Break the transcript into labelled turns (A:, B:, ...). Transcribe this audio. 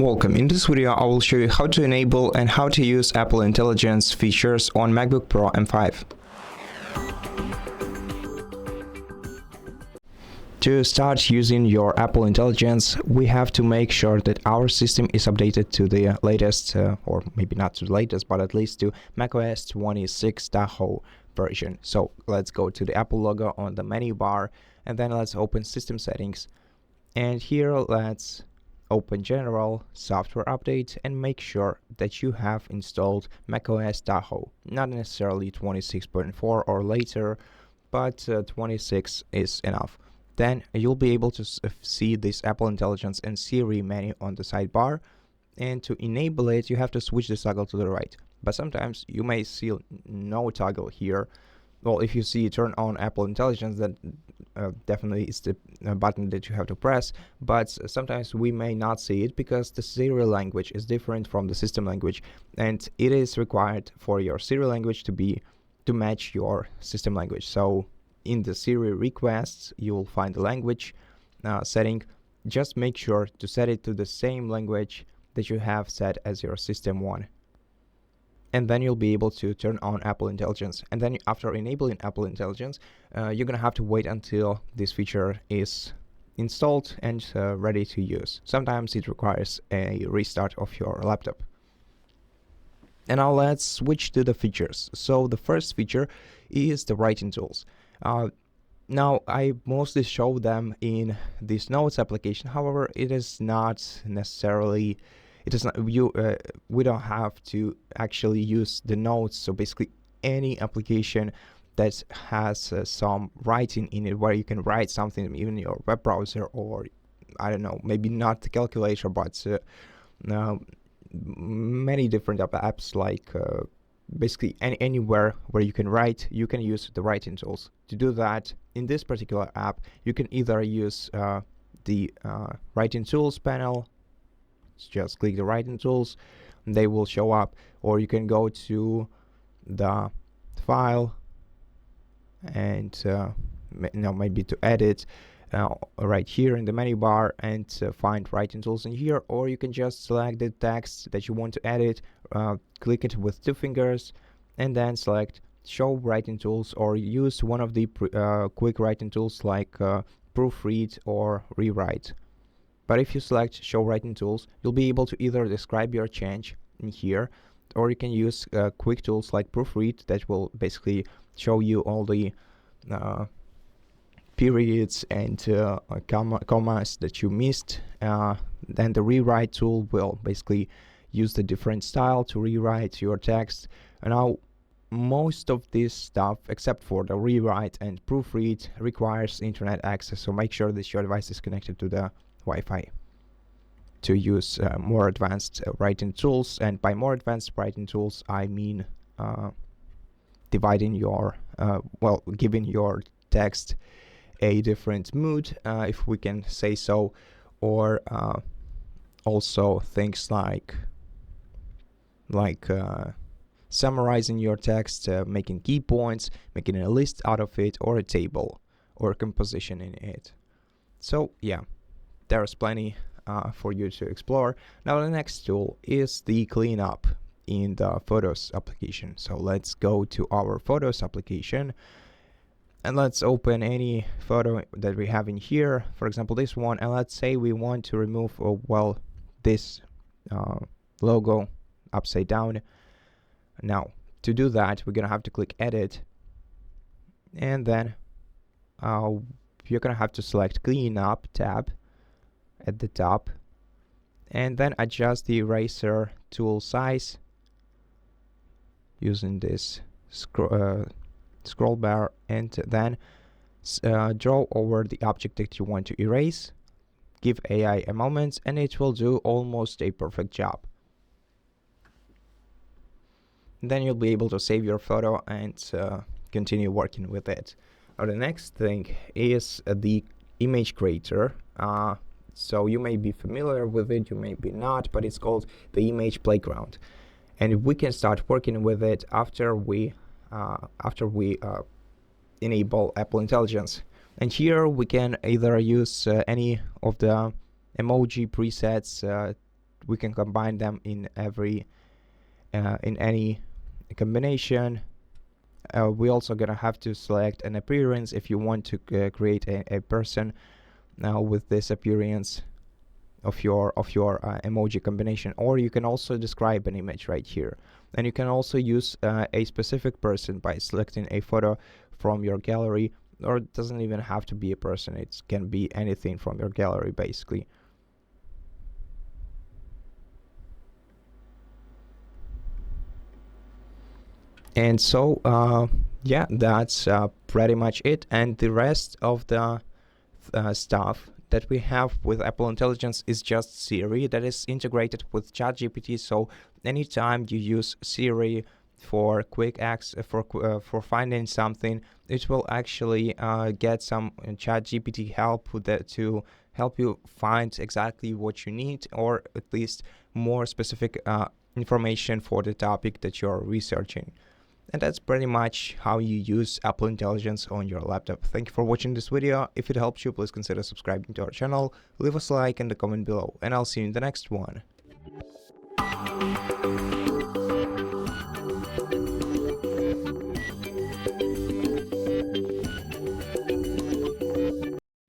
A: Welcome. In this video, I will show you how to enable and how to use Apple Intelligence features on MacBook Pro M5. To start using your Apple Intelligence, we have to make sure that our system is updated to the latest, or maybe not to the latest, but at least to macOS 26 Tahoe version. So let's go to the Apple logo on the menu bar, and then let's open System Settings. And here let's open General, Software Update, and make sure that you have installed macOS Tahoe. Not necessarily 26.4 or later, but 26 is enough. Then you'll be able to see this Apple Intelligence and Siri menu on the sidebar. And to enable it, you have to switch the toggle to the right. But sometimes you may see no toggle here. Well, if you see turn on Apple Intelligence, that definitely is the button that you have to press. But sometimes we may not see it because the Siri language is different from the system language, and it is required for your Siri language to match your system language. So in the Siri requests, you will find the language setting. Just make sure to set it to the same language that you have set as your system one. And then you'll be able to turn on Apple Intelligence. And then after enabling Apple Intelligence, you're gonna have to wait until this feature is installed and ready to use. Sometimes it requires a restart of your laptop. And now let's switch to the features. So the first feature is the writing tools. Now I mostly show them in this Notes application. However, it is not necessarily we don't have to actually use the Notes. So basically any application that has some writing in it, where you can write something even in your web browser, or I don't know, maybe not the calculator, but many different apps, like basically anywhere where you can write, you can use the writing tools. To do that, in this particular app, you can either use the writing tools panel. Just click the writing tools, they will show up, or you can go to the file and maybe to edit right here in the menu bar and find writing tools in here, or you can just select the text that you want to edit, click it with 2 fingers, and then select show writing tools, or use one of the quick writing tools like proofread or rewrite. But if you select show writing tools, you'll be able to either describe your change in here, or you can use quick tools like proofread that will basically show you all the periods and commas that you missed. Then the rewrite tool will basically use the different style to rewrite your text. And now most of this stuff, except for the rewrite and proofread, requires internet access. So make sure that your device is connected to the Wi-Fi to use more advanced writing tools. And by more advanced writing tools, I mean dividing your giving your text a different mood, if we can say so, or also things like summarizing your text, making key points, making a list out of it, or a table or composition in it. So yeah, there's plenty for you to explore. Now the next tool is the cleanup in the Photos application. So let's go to our Photos application and let's open any photo that we have in here. For example, this one, and let's say we want to remove this logo upside down. Now to do that, we're gonna have to click Edit, and then you're gonna have to select Cleanup tab at the top, and then adjust the eraser tool size using this scroll bar, and then draw over the object that you want to erase. Give AI a moment and it will do almost a perfect job. Then you'll be able to save your photo and continue working with it. Now the next thing is the image creator. So you may be familiar with it, you may be not, but it's called the image playground, and we can start working with it after we enable Apple Intelligence. And here we can either use any of the emoji presets we can combine them in any combination. We also gonna have to select an appearance if you want to create a person now with this appearance of your emoji combination, or you can also describe an image right here. And you can also use a specific person by selecting a photo from your gallery, or it doesn't even have to be a person, it can be anything from your gallery basically. And so yeah, that's pretty much it. And the rest of the stuff that we have with Apple Intelligence is just Siri that is integrated with ChatGPT. So anytime you use Siri for quick access for finding something, it will actually get some ChatGPT help with that to help you find exactly what you need, or at least more specific information for the topic that you're researching. And that's pretty much how you use Apple Intelligence on your laptop. Thank you for watching this video. If it helps you, please consider subscribing to our channel, leave us a like and a comment below, and I'll see you in the next one.